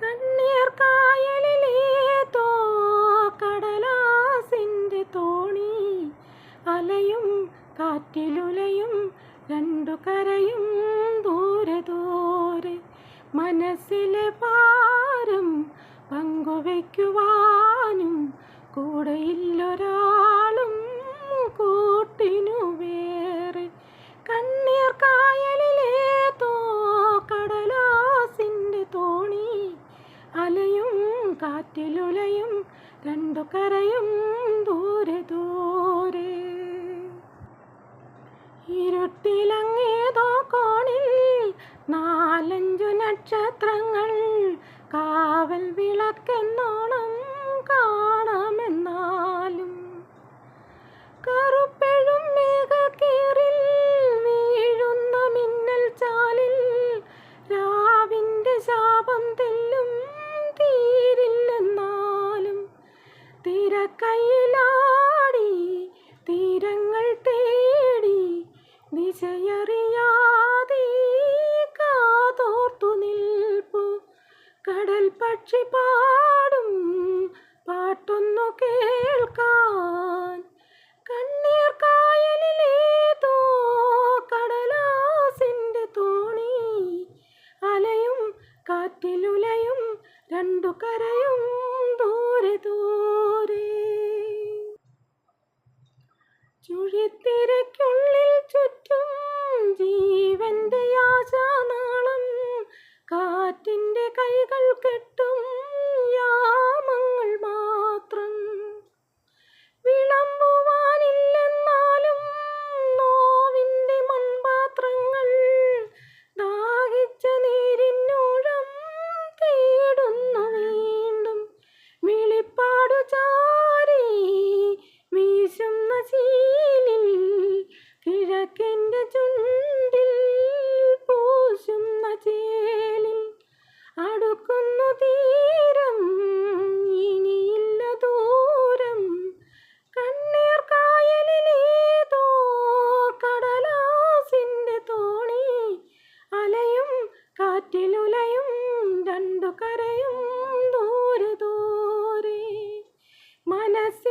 കണ്ണീർ കായലിലേതോ കടലാസിൻ്റെ തോണി, അലയും കാറ്റിലുലയും രണ്ടു കരയും ദൂരെ ദൂരെ. മനസ്സിലെ ഭാരം പങ്കുവയ്ക്കുവാനും കൂടെയില്ലൊരാളും കൂട്ടിനു വേറെ. കണ്ണീർ കായലിലേതോ കടലാസിൻ്റെ തോണി, അലയും കാറ്റിലുലയും രണ്ടു കരയും ദൂരെ ദൂരെ. ഇരുട്ടിലങ്ങേതോ കോണിൽ നാലഞ്ചു നക്ഷത്രങ്ങൾ, കാവൽ വിളക്കെന്നോണം കാണാമെന്നാലും. കറുപ്പെഴും മേഘക്കീറിൽ വീഴുന്ന മിന്നൽ ചാലിൽ, രാവിൻ്റെ ശാപം തെല്ലും തീരില്ലെന്നാലും. തിരക്കൈയിലാടി തീരങ്ങൾ തേടി ദിശയറിയാതെ കാതോർത്തു നിൽപ്പു. കടൽ പക്ഷി പാടും പാട്ടൊന്നു കേൾക്കാൻ. കണ്ണീർ കായലിലേതോ കടലാസിൻ്റെ തോണി, അലയും കാറ്റിലുലയും രണ്ടു കരയും ദൂരെ ദൂരെ. ചുഴിത്തിരയ്ക്കുള്ളിൽ ചുറ്റും ജീവന്റെ ആശാനാളം, കാറ്റിൻ്റെ കൈകൾ കെട്ടും യാമങ്ങൾ മാത്രം. വിളമ്പുവാനില്ലെന്നാലും നോവിൻ്റെ മൺപാത്രങ്ങൾ, ദാഹിച്ച നീരിന്നൂഴം തേടുന്നു വീണ്ടും. വിളിപ്പാടു ചാരി വീശുന്ന ശീലിൽ, കിഴക്കിൻ്റെ ചുണ്ടിൽ പൂശുന്ന ചേലിൽ, അടുക്കുന്നു തീരം ഇനിയില്ല ദൂരം. കണ്ണീർ കായലിലേതോ കടലാസിൻ്റെ തോണി, അലയും കാറ്റിലുലയും രണ്ടു കരയും ദൂരെ ദൂരെ. മനസ്സ്